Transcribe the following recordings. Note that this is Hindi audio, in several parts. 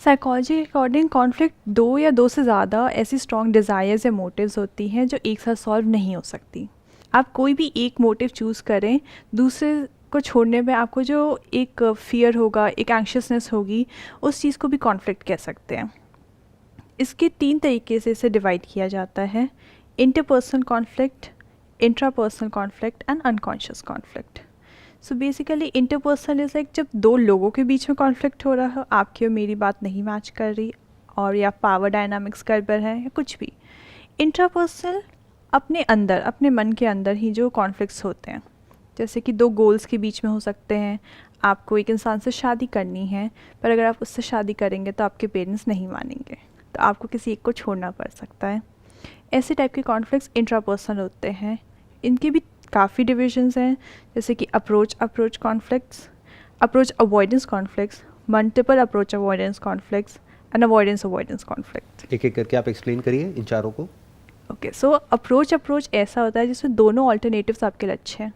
साइकोलॉजी के अकॉर्डिंग कॉन्फ्लिक्ट दो या दो से ज़्यादा ऐसी स्ट्रॉन्ग डिज़ायर्स या मोटिव्स होती हैं जो एक साथ सॉल्व नहीं हो सकती। आप कोई भी एक मोटिव चूज़ करें, दूसरे को छोड़ने में आपको जो एक फियर होगा, एक एंग्शियसनेस होगी, उस चीज़ को भी कॉन्फ्लिक्ट कह सकते हैं। इसके 3 तरीके से इसे डिवाइड किया जाता है: interpersonal conflict, intrapersonal conflict and unconscious conflict. So basically interpersonal is like जब दो लोगों के बीच में कॉन्फ्लिक्ट हो रहा हो, आपकी और मेरी बात नहीं मैच कर रही, और या पावर डायनामिक्स गड़बड़ है या कुछ भी। इंट्रापर्सनल अपने अंदर, अपने मन के अंदर ही जो कॉन्फ्लिक्ट्स होते हैं, जैसे कि दो गोल्स के बीच में हो सकते हैं। आपको एक इंसान से शादी करनी है, पर अगर आप उससे शादी करेंगे तो आपके पेरेंट्स नहीं मानेंगे, तो आपको किसी एक को छोड़ना पड़ सकता है। ऐसे टाइप के कॉन्फ्लिक्ट्स इंट्रापर्सनल होते हैं। इनके भी काफ़ी डिविजन्स हैं, जैसे कि approach conflicts, approach avoidance conflicts, multiple approach avoidance conflicts and avoidance conflict. एक एक करके आप एक्सप्लेन करिए इन चारों को। ओके, सो अप्रोच ऐसा होता है जिसमें दोनों ऑल्टरनेटिव्स आपके लिए अच्छे हैं।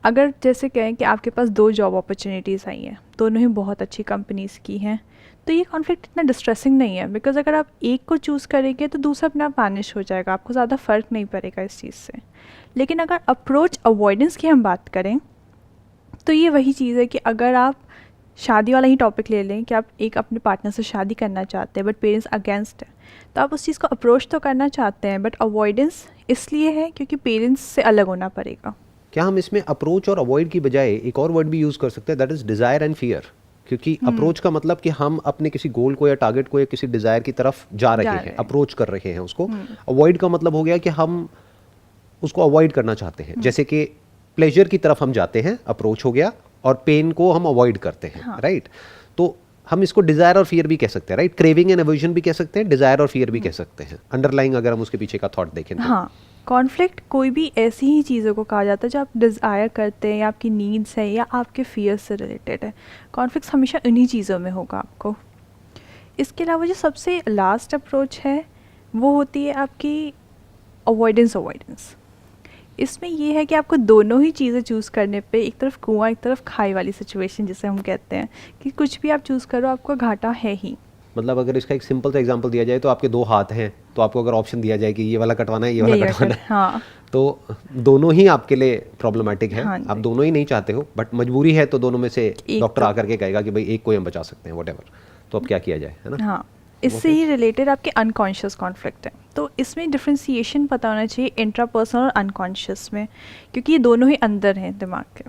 अगर जैसे कहें कि आपके पास 2 जॉब अपॉर्चुनिटीज़ आई हैं, दोनों ही बहुत अच्छी कंपनीज़ की हैं, तो ये कॉन्फ्लिक्ट इतना डिस्ट्रेसिंग नहीं है, बिकॉज अगर आप एक को चूज़ करेंगे तो दूसरा अपने आप वैनिश हो जाएगा, आपको ज़्यादा फ़र्क नहीं पड़ेगा इस चीज़ से। लेकिन अगर अप्रोच अवॉइडेंस की हम बात करें, तो ये वही चीज़ है कि अगर आप शादी वाला ही टॉपिक ले लें कि आप एक अपने पार्टनर से शादी करना चाहते हैं बट पेरेंट्स अगेंस्ट है, तो आप उस चीज़ को अप्रोच तो करना चाहते हैं, बट अवॉइडेंस इसलिए है क्योंकि पेरेंट्स से अलग होना पड़ेगा। क्या हम इसमें अप्रोच और अवॉइड की बजाय एक और वर्ड भी यूज़ कर सकते हैं, that is desire and fear? क्योंकि अप्रोच का मतलब कि हम अपने किसी गोल को या टारगेट को या किसी डिज़ायर की तरफ जा रहे हैं, अप्रोच कर रहे हैं उसको। अवॉइड का मतलब हो गया कि हम उसको अवॉइड करना चाहते हैं, जैसे कि प्लेजर की तरफ हम जाते हैं, अप्रोच हो गया, और पेन को हम अवॉइड करते हैं, राइट? तो हम इसको डिज़ायर और फियर भी कह सकते हैं, राइट? क्रेविंग एंड एवर्जन भी कह सकते हैं, डिज़ायर और फियर भी कह सकते हैं, अंडरलाइंग अगर हम उसके पीछे का थॉट देखें तो। हाँ, कॉन्फ्लिक्ट कोई भी ऐसी ही चीज़ों को कहा जाता है जो आप डिज़ायर करते हैं या आपकी नीड्स है या आपके फियर्स से रिलेटेड है। कॉन्फ्लिक्ट हमेशा इन्हीं चीज़ों में होगा आपको। इसके अलावा जो सबसे लास्ट अप्रोच है वो होती है आपकी अवॉइडेंस। इसमें ये है कि आपको दोनों ही चीज़ें चूज़ करने पे, एक तरफ कुआं एक तरफ खाई वाली सिचुएशन जिसे हम कहते हैं, कि कुछ भी आप चूज़ करो आपको घाटा है ही। मतलब अगर इसका एक सिंपल सा एग्जांपल दिया जाए तो आपके 2 हाथ हैं, तो आपको अगर ऑप्शन दिया जाए कि ये वाला कटवाना है, ये वाला कटवाना है, हाँ, तो दोनों ही आपके लिए प्रॉब्लमेटिक है। हाँ आप दोनों ही नहीं चाहते हो, बट मजबूरी है, तो दोनों में से डॉक्टर तो आकर के कहेगा कि भाई एक को ही हम बचा सकते हैं, व्हाटएवर, तो अब क्या किया जाए, है ना? हाँ, इससे ही रिलेटेड आपके अनकॉन्शियस कॉन्फ्लिक्ट है। तो इसमें डिफ्रेंसिएशन पता होना चाहिए इंट्रापर्सनल और अनकॉन्शियस में, क्योंकि ये दोनों ही अंदर हैं दिमाग के।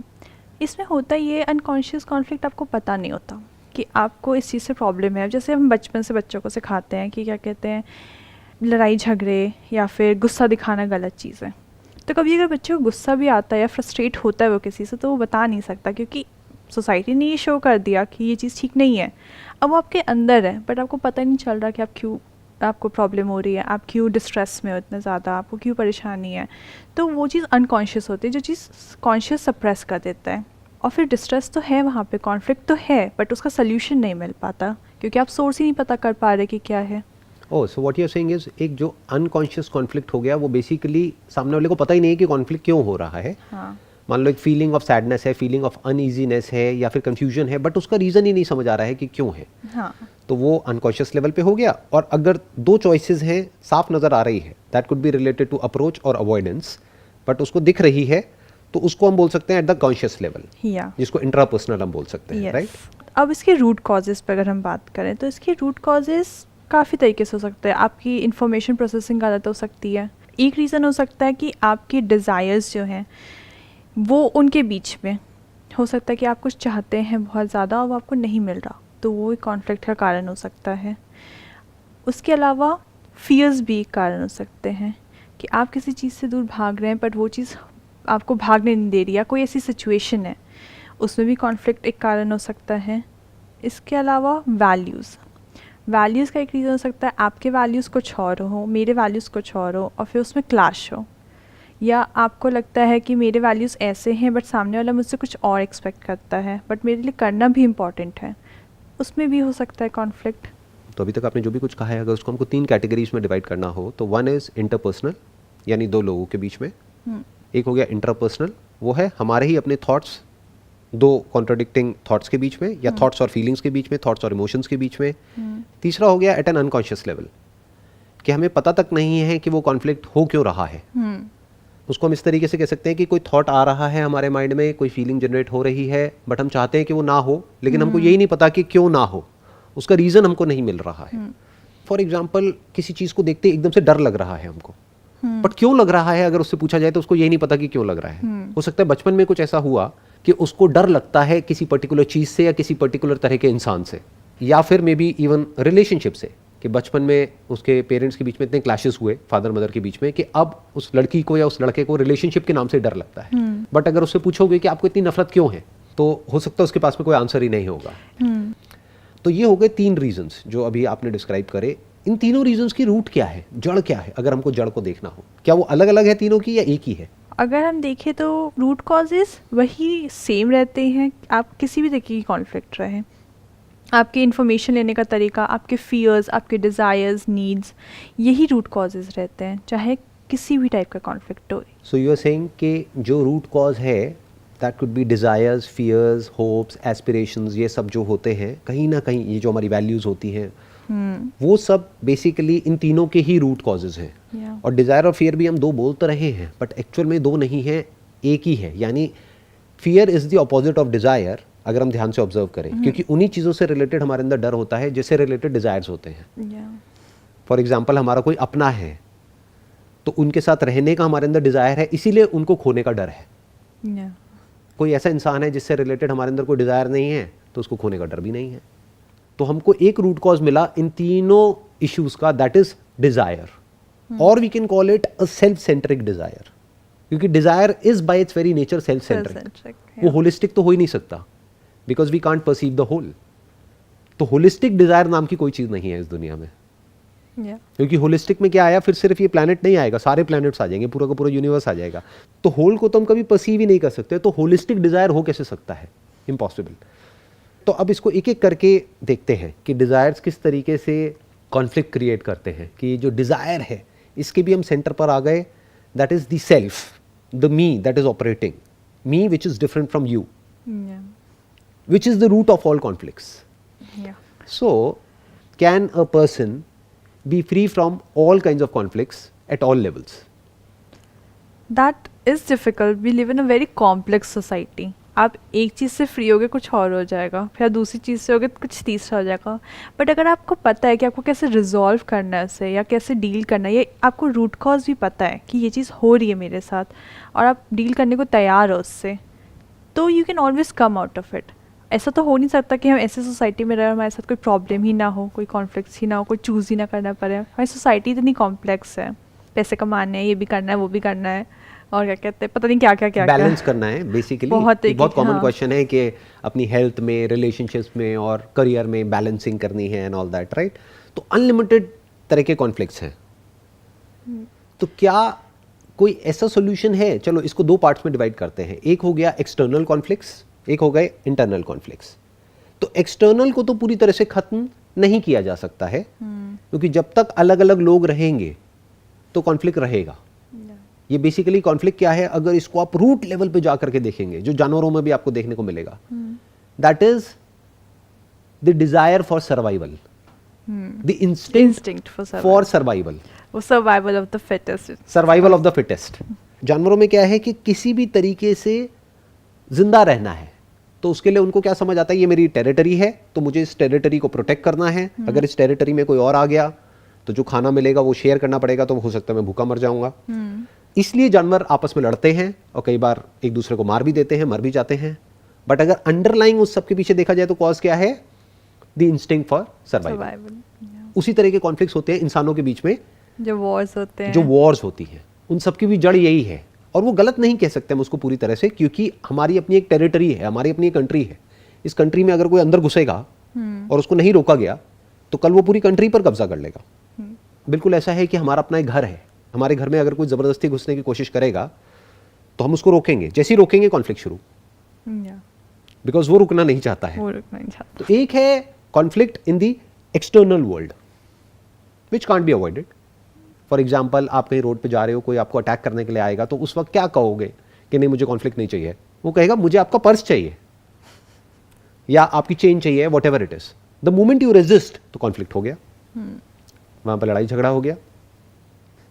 इसमें होता ये अनकॉन्शियस कॉन्फ्लिक्ट आपको पता नहीं होता कि आपको इस चीज़ से प्रॉब्लम है। जैसे हम बचपन से बच्चों को सिखाते हैं कि क्या कहते हैं, लड़ाई झगड़े या फिर गुस्सा दिखाना गलत चीज़ है। तो कभी अगर बच्चे को गुस्सा भी आता है या फ्रस्ट्रेट होता है वो किसी से, तो वो बता नहीं सकता क्योंकि सोसाइटी ने ये शो कर दिया कि ये चीज़ ठीक नहीं है। अब वो आपके अंदर है, बट आपको पता नहीं चल रहा कि आप क्यों, आपको प्रॉब्लम हो रही है, आप क्यों डिस्ट्रेस में हो इतना ज़्यादा, आपको क्यों परेशानी है। तो वो चीज़ अनकॉन्शियस होती है, जो चीज़ कॉन्शियस सप्रेस कर देता है। और फिर डिस्ट्रेस तो है वहाँ पे, कॉन्फ्लिक्ट तो है, बट उसका सल्यूशन नहीं मिल पाता क्योंकि आप सोर्स ही नहीं पता कर पा रहे कि क्या है। Oh, so what you are saying is, एक जो अनकॉन्शियस कॉन्फ्लिक्ट हो गया, वो बेसिकली सामने वाले को पता ही नहीं है कि कॉन्फ्लिक्ट क्यों हो रहा है। हाँ, मान लो एक फीलिंग ऑफ सैडनेस है, फीलिंग ऑफ अनईजीनेस है, या फिर कंफ्यूजन है, बट उसका रीज़न ही नहीं समझ आ रहा है कि क्यों है। हाँ, तो वो अनकॉन्शियस लेवल पे हो गया। और अगर 2 चॉइसेस हैं, साफ नज़र आ रही है, that could be related to approach और अवॉइडेंस, बट उसको दिख रही है, तो उसको हम बोल सकते हैं एट द कॉन्शियस लेवल, या जिसको इंट्रापर्सनल हम बोल सकते हैं, राइट? अब इसके रूट कॉजेज़ पर अगर हम बात करें तो इसके रूट कॉजेज़ काफ़ी तरीके से हो सकते हैं। आपकी इंफॉर्मेशन प्रोसेसिंग गलत हो सकती है। एक रीज़न हो सकता है कि आपकी डिज़ायर्स जो हैं वो उनके बीच में हो सकता है कि आप कुछ चाहते हैं बहुत ज़्यादा और वो आपको नहीं मिल रहा, तो वो एक कॉन्फ्लिक्ट का कारण हो सकता है। उसके अलावा फियर्स भी एक कारण हो सकते हैं कि आप किसी चीज़ से दूर भाग रहे हैं बट वो चीज़ आपको भागने नहीं दे रही, या कोई ऐसी सिचुएशन है, उसमें भी कॉन्फ्लिक्ट एक कारण हो सकता है। इसके अलावा वैल्यूज़ का एक रीज़न हो सकता है, आपके वैल्यूज़ कुछ और हो, मेरे वैल्यूज़ कुछ और हो, और फिर उसमें क्लैश हो। या आपको लगता है कि मेरे वैल्यूज़ ऐसे हैं बट सामने वाला मुझसे कुछ और एक्सपेक्ट करता है, बट मेरे लिए करना भी इम्पॉर्टेंट है, उसमें भी हो सकता है कॉन्फ्लिक्ट। तो अभी तक आपने जो भी कुछ कहा है, अगर उसको हमको 3 कैटेगरीज में डिवाइड करना हो, तो 1 इज़ इंटरपर्सनल, यानी 2 लोगों के बीच में। एक हो गया इंट्रापर्सनल, वो है हमारे ही अपने थॉट्स दो कॉन्ट्राडिक्टिंग थॉट्स के बीच में, या थॉट्स और फीलिंग्स के बीच में, थॉट्स और इमोशंस के बीच में। तीसरा हो गया एट एन अनकॉन्शियस लेवल, कि हमें पता तक नहीं है कि वो कॉन्फ्लिक्ट हो क्यों रहा है। उसको हम इस तरीके से कह सकते हैं कि कोई थॉट आ रहा है हमारे माइंड में, कोई फीलिंग जनरेट हो रही है, बट हम चाहते हैं कि वो ना हो, लेकिन हमको यही नहीं पता कि क्यों ना हो, उसका रीज़न हमको नहीं मिल रहा है। फॉर एग्जाम्पल, किसी चीज़ को देखते एकदम से डर लग रहा है हमको, बट क्यों लग रहा है अगर उससे पूछा जाए तो उसको यही नहीं पता कि क्यों लग रहा है। हो सकता है बचपन में कुछ ऐसा हुआ कि उसको डर लगता है किसी पर्टिकुलर चीज़ से या किसी पर्टिकुलर तरह के इंसान से, या फिर मे बी इवन रिलेशनशिप से, कि बचपन में उसके पेरेंट्स के बीच में इतने क्लैशेस हुए, फादर मदर के बीच में, कि अब उस लड़की को या उस लड़के को रिलेशनशिप के नाम से डर लगता है। बट अगर उससे पूछोगे कि आपको इतनी नफरत क्यों है, तो हो सकता है उसके पास में कोई आंसर ही नहीं होगा। तो ये हो गए 3 रीजंस जो अभी आपने डिस्क्राइब करे। इन तीनों रीजंस की रूट क्या है, जड़ क्या है, अगर हमको जड़ को देखना हो, क्या वो अलग अलग है तीनों की या एक ही है? अगर हम देखें तो रूट कॉजेज वही सेम रहते हैं। आप किसी भी तरीके की कॉन्फ्लिक्ट रहे, आपके इन्फॉर्मेशन लेने का तरीका, आपके फियर्स, आपके डिज़ायर्स, नीड्स, यही रूट कॉजेज रहते हैं, चाहे किसी भी टाइप का कॉन्फ्लिक्ट हो। सो यू आर सेइंग कि जो रूट कॉज है that could be desires, fears, hopes, aspirations, ये सब जो होते हैं कहीं ना कहीं, ये जो हमारी वैल्यूज़ होती हैं वो सब बेसिकली इन तीनों के ही रूट कॉजेज हैं। और डिज़ायर और फियर भी हम 2 बोल तो रहे हैं, बट एक्चुअल में 2 नहीं है, एक ही है। यानी fear is the opposite of desire, अगर हम ध्यान से ऑब्जर्व करें, क्योंकि उन्हीं चीज़ों से रिलेटेड हमारे अंदर डर होता है जिससे रिलेटेड डिज़ायर्स होते हैं। फॉर एग्जाम्पल, हमारा कोई अपना है तो उनके साथ रहने का हमारे अंदर डिज़ायर है, इसीलिए उनको खोने का डर है। कोई ऐसा इंसान है जिससे रिलेटेड हमारे अंदर कोई डिज़ायर नहीं है, तो उसको खोने का डर भी नहीं है। तो हमको एक रूट कॉज मिला इन तीनों इश्यूज का, दैट इज डिज़ायर, और we can call it a self centric desire, क्योंकि desire is by its very nature self centric. वो होलिस्टिक तो हो ही नहीं सकता, because we can't perceive the whole. तो होलिस्टिक डिज़ायर नाम की कोई चीज़ नहीं है इस दुनिया में। क्योंकि होलिस्टिक में क्या आया, फिर सिर्फ ये प्लैनेट नहीं आएगा, सारे प्लैनेट्स आ जाएंगे, पूरा का पूरा यूनिवर्स आ जाएगा। तो होल को तो हम कभी परसीव ही नहीं कर सकते, तो होलिस्टिक डिज़ायर हो कैसे सकता है? इम्पॉसिबल। तो अब इसको एक एक करके देखते हैं कि डिज़ायर्स किस तरीके से कॉन्फ्लिक्ट क्रिएट करते हैं। कि जो डिज़ायर है इसके भी हम सेंटर पर आ गए, that is the self, the me that is operating, me which is different from you, which is the root of all conflicts. So, can a person be free from all kinds of conflicts at all levels? That is difficult. We live in a very complex society. आप एक चीज़ से फ्री होगे कुछ और हो जाएगा, फिर दूसरी चीज़ से होगे कुछ तीसरा हो जाएगा। बट अगर आपको पता है कि आपको कैसे रिजॉल्व करना है उससे, या कैसे डील करना है, ये आपको रूट कॉज भी पता है कि ये चीज़ हो रही है मेरे साथ, और आप डील करने को तैयार हो उससे, तो you can always come out of it. ऐसा तो हो नहीं सकता कि हम ऐसे सोसाइटी में रहे, हमारे साथ कोई प्रॉब्लम ही ना हो, कोई कॉन्फ्लिक्ट्स ही ना हो, कोई चूज़ ही ना करना पड़े। हमारी सोसाइटी इतनी कॉम्प्लेक्स है, पैसे कमाने हैं, ये भी करना है, वो भी करना है, और क्या कहते हैं, पता नहीं क्या क्या क्या बैलेंस करना है बेसिकली। बहुत कॉमन क्वेश्चन है कि अपनी हेल्थ में, रिलेशनशिप्स में और करियर में बैलेंसिंग करनी है एंड ऑल दैट, राइट? तो अनलिमिटेड तरह के कॉन्फ्लिक्ट्स हैं। तो क्या कोई ऐसा सोल्यूशन है? चलो इसको 2 पार्ट्स में डिवाइड करते हैं। एक हो गया एक्सटर्नल कॉन्फ्लिक्ट्स, एक हो गए इंटरनल कॉन्फ्लिक्ट्स। तो एक्सटर्नल को तो पूरी तरह से खत्म नहीं किया जा सकता है, क्योंकि जब तक अलग अलग लोग रहेंगे तो कॉन्फ्लिक्ट रहेगा। ये बेसिकली कॉन्फ्लिक्ट क्या है, अगर इसको आप रूट लेवल पे जाकर के देखेंगे, जो जानवरों में भी आपको देखने को मिलेगा, that is the desire for survival, the instinct for survival, survival of the fittest. Survival of the fittest. जानवरों में क्या है कि किसी भी तरीके से जिंदा रहना है, तो उसके लिए उनको क्या समझ आता है, ये मेरी टेरिटरी है, तो मुझे इस टेरिटरी को प्रोटेक्ट करना है। अगर इस टेरिटरी में कोई और आ गया तो जो खाना मिलेगा वो शेयर करना पड़ेगा, तो हो सकता है मैं भूखा मर जाऊंगा। इसलिए जानवर आपस में लड़ते हैं और कई बार एक दूसरे को मार भी देते हैं, मर भी जाते हैं। बट अगर अंडरलाइंग उस सब के पीछे देखा जाए तो कॉज क्या है? The instinct for survival. उसी तरह के कॉन्फ्लिक्ट्स होते हैं इंसानों के बीच में, जो वॉर्स होते हैं, जो वॉर्स होती हैं, उन सब की भी जड़ यही है। और वो गलत नहीं कह सकते हम उसको पूरी तरह से, क्योंकि हमारी अपनी एक टेरिटरी है, हमारी अपनी एक कंट्री है। इस कंट्री में अगर कोई अंदर घुसेगा और उसको नहीं रोका गया तो कल वो पूरी कंट्री पर कब्जा कर लेगा। बिल्कुल ऐसा है कि हमारा अपना एक घर है, हमारे घर में अगर कोई जबरदस्ती घुसने की कोशिश करेगा तो हम उसको रोकेंगे, जैसे ही रोकेंगे कॉन्फ्लिक्ट शुरू, बिकॉज वो रुकना नहीं चाहता है। तो एक है conflict in the external world which can't be avoided. For example, आप कहीं रोड पे जा रहे हो, कोई आपको अटैक करने के लिए आएगा, तो उस वक्त क्या कहोगे कि नहीं मुझे कॉन्फ्लिक्ट नहीं चाहिए? वो कहेगा मुझे आपका पर्स चाहिए, या आपकी चेंज चाहिए, whatever it is, the moment you resist तो कॉन्फ्लिक्ट हो गया, वहां पर लड़ाई झगड़ा हो गया.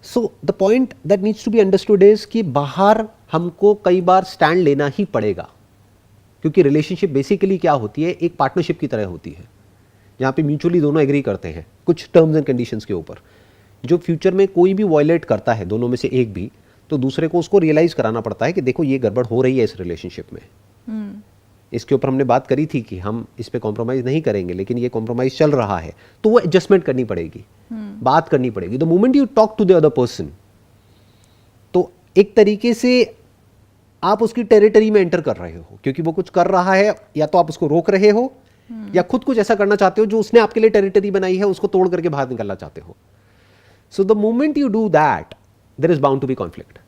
So the point that needs to be understood is कि बाहर हमको कई बार स्टैंड लेना ही पड़ेगा, क्योंकि रिलेशनशिप बेसिकली क्या होती है, एक पार्टनरशिप की तरह होती है, जहाँ पे म्यूचुअली दोनों एग्री करते हैं कुछ टर्म्स एंड कंडीशंस के ऊपर, जो फ्यूचर में कोई भी वायलेट करता है दोनों में से एक भी, तो दूसरे को उसको रियलाइज कराना पड़ता है कि देखो ये गड़बड़ हो रही है इस रिलेशनशिप में. इसके ऊपर हमने बात करी थी कि हम इस पे कॉम्प्रोमाइज नहीं करेंगे, लेकिन ये कॉम्प्रोमाइज चल रहा है, तो वो एडजस्टमेंट करनी पड़ेगी, बात करनी पड़ेगी. The moment you talk to the other person, तो एक तरीके से आप उसकी टेरिटरी में एंटर कर रहे हो, क्योंकि वो कुछ कर रहा है, या तो आप उसको रोक रहे हो या खुद कुछ ऐसा करना चाहते हो जो उसने आपके लिए टेरिटरी बनाई है उसको तोड़ करके बाहर निकलना चाहते हो. So the moment you do that, there is bound to be conflict.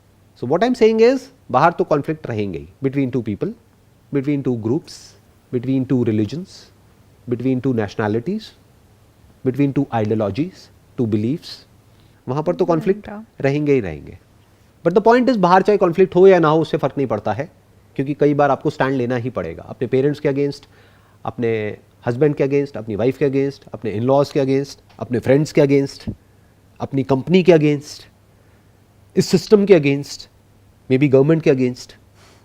So what I am saying is, बाहर तो कॉन्फ्लिक्ट रहेंगे ही, between two people, between two groups, between two religions, between two nationalities, between two ideologies, two beliefs, वहाँ पर तो कॉन्फ्लिक्ट रहेंगे ही रहेंगे. बट द पॉइंट इज, बाहर चाहे कॉन्फ्लिक्ट हो या ना हो उससे फर्क नहीं पड़ता है, क्योंकि कई बार आपको स्टैंड लेना ही पड़ेगा अपने पेरेंट्स के अगेंस्ट, अपने हस्बैंड के अगेंस्ट, अपनी वाइफ के अगेंस्ट, अपने इन लॉज के अगेंस्ट, अपने फ्रेंड्स के अगेंस्ट, अपनी कंपनी के अगेंस्ट, इस सिस्टम के अगेंस्ट, मे बी गवर्नमेंट के अगेंस्ट.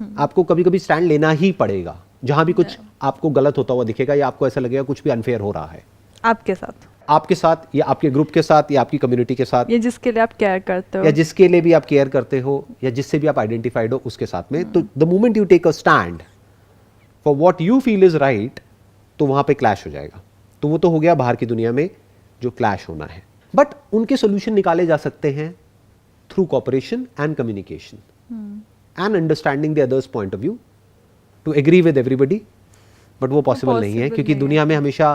आपको कभी कभी स्टैंड लेना ही पड़ेगा, जहां भी कुछ आपको गलत होता हुआ दिखेगा या आपको ऐसा लगेगा कुछ भी अनफेयर हो रहा है आपके साथ या आपके ग्रुप के साथ या आपकी कम्युनिटी के साथ, या जिसके लिए आप केयर करते हो, या जिसके लिए भी आप केयर करते हो, या जिससे भी आप आइडेंटिफाइड हो उसके साथ में. तो the moment you take a stand for what you feel is right, तो वहां पे क्लैश हो जाएगा. तो वो तो हो गया बाहर की दुनिया में जो क्लैश होना है. बट उनके सोल्यूशन निकाले जा सकते हैं through cooperation and communication and understanding the other's point of view to agree with everybody. But वो पॉसिबल नहीं है, क्योंकि दुनिया में हमेशा,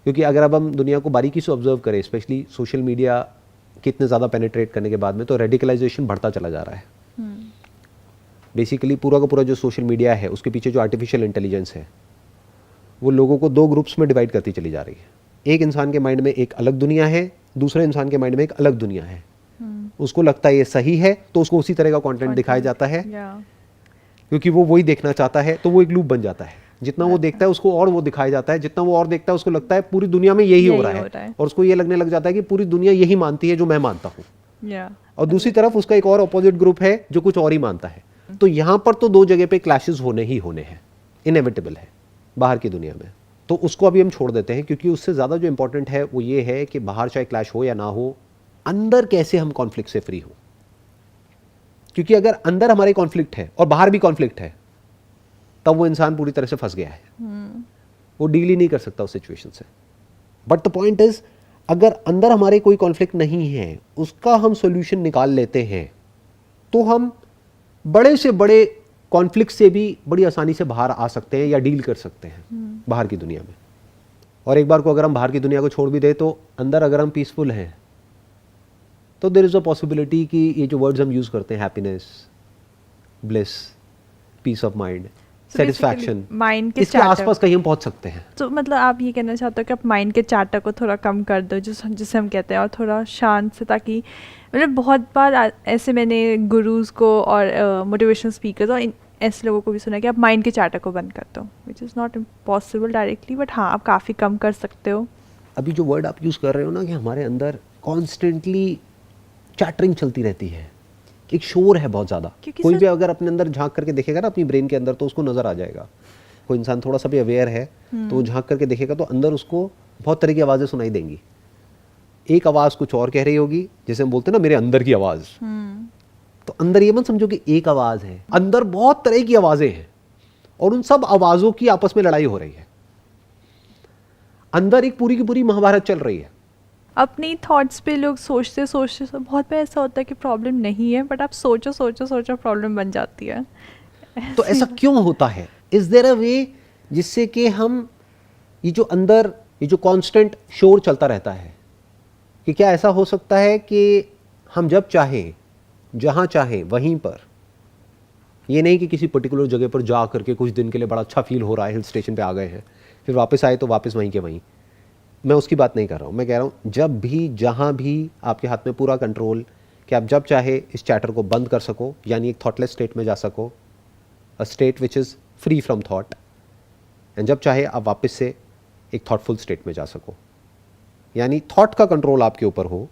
क्योंकि अगर अब हम दुनिया को बारीकी से ऑब्जर्व करें, स्पेशली सोशल मीडिया कितने ज़्यादा पेनिट्रेट करने के बाद में, तो रेडिकलाइजेशन बढ़ता चला जा रहा है. बेसिकली पूरा का पूरा जो सोशल मीडिया है उसके पीछे जो आर्टिफिशियल इंटेलिजेंस है, वो लोगों को दो ग्रुप्स में डिवाइड करती चली जा रही है. एक इंसान के माइंड में एक अलग दुनिया है, दूसरे इंसान के माइंड में एक अलग दुनिया है. उसको लगता है ये सही है, तो उसको उसी तरह का कंटेंट दिखाया जाता है, क्योंकि वो वही देखना चाहता है, तो वो एक लूप बन जाता है. जितना वो देखता है उसको और वो दिखाया जाता है, जितना वो और देखता है उसको लगता है पूरी दुनिया में यही हो रहा है, और उसको ये लगने लग जाता है कि पूरी दुनिया यही मानती है जो मैं मानता हूँ. और दूसरी तरफ उसका एक और अपोजिट ग्रुप है जो कुछ और ही मानता है. तो यहाँ पर तो दो जगह पे क्लैशेस होने ही होने हैं, इनएविटेबल है बाहर की दुनिया में. तो उसको अभी हम छोड़ देते हैं, क्योंकि उससे ज़्यादा जो इंपॉर्टेंट है वो ये है कि बाहर चाहे क्लैश हो या ना हो, अंदर कैसे हम कॉन्फ्लिक्ट से फ्री हो. क्योंकि अगर अंदर हमारे कॉन्फ्लिक्ट है और बाहर भी कॉन्फ्लिक्ट है, तब वो इंसान पूरी तरह से फंस गया है. वो डील ही नहीं कर सकता उस सिचुएशन से. बट द पॉइंट इज, अगर अंदर हमारे कोई कॉन्फ्लिक्ट नहीं है, उसका हम सॉल्यूशन निकाल लेते हैं, तो हम बड़े से बड़े कॉन्फ्लिक्ट से भी बड़ी आसानी से बाहर आ सकते हैं या डील कर सकते हैं बाहर की दुनिया में. और एक बार को अगर हम बाहर की दुनिया को छोड़ भी दें, तो अंदर अगर हम पीसफुल हैं, तो देयर इज अ पॉसिबिलिटी कि ये जो वर्ड्स हम यूज करते हैं, happiness, bliss, peace of mind, satisfaction, mind के इसके आसपास कहीं हम पहुंच सकते हैं. तो मतलब आप ये कहना चाहते हो कि आप माइंड के चार्टर को थोड़ा कम कर दो, जिसे हम कहते हैं, और थोड़ा शांत से, ताकि मतलब बहुत बार ऐसे मैंने गुरुज को और मोटिवेशनल स्पीकर्स और ऐसे लोगों को भी सुना कि आप माइंड के चार्टर को बंद कर दो, which is not impossible directly, but हाँ आप काफ़ी कम कर सकते हो. अभी जो वर्ड आप यूज़ कर रहे हो ना, कि हमारे अंदर कॉन्स्टेंटली चैटरिंग चलती रहती है, एक शोर है बहुत ज़्यादा. कोई भी अगर अपने अंदर झांक करके देखेगा ना, अपनी ब्रेन के अंदर, तो उसको नज़र आ जाएगा. कोई इंसान थोड़ा सा भी अवेयर है तो वो झांक करके देखेगा, तो अंदर उसको बहुत तरह की आवाज़ें सुनाई देंगी. एक आवाज़ कुछ और कह रही होगी, जैसे हम बोलते हैं ना, मेरे अंदर की आवाज़. तो अंदर ये मत समझो कि एक आवाज़ है, अंदर बहुत तरह की आवाज़ें हैं, और उन सब आवाज़ों की आपस में लड़ाई हो रही है. अंदर एक पूरी की पूरी महाभारत चल रही है. अपनी थॉट्स पे लोग सोचते बहुत बार ऐसा होता है कि प्रॉब्लम नहीं है, बट आप सोचो प्रॉब्लम बन जाती है. तो ऐसा क्यों होता है? इज देयर अ वे जिससे कि हम ये जो अंदर ये जो कांस्टेंट शोर चलता रहता है, कि क्या ऐसा हो सकता है कि हम जब चाहें, जहां चाहें वहीं पर, ये नहीं कि किसी पर्टिकुलर जगह पर जा करके कुछ दिन के लिए बड़ा अच्छा फील हो रहा है, हिल स्टेशन पे आ गए हैं, फिर वापस आए तो वापस वहीं के वहीं. मैं उसकी बात नहीं कर रहा हूँ. मैं कह रहा हूँ जब भी जहाँ भी आपके हाथ में पूरा कंट्रोल, कि आप जब चाहे इस चैटर को बंद कर सको, यानी एक थॉटलेस स्टेट में जा सको, a state which is free from thought, and जब चाहे आप वापस से एक थॉटफुल स्टेट में जा सको, यानी थॉट का कंट्रोल आपके ऊपर हो।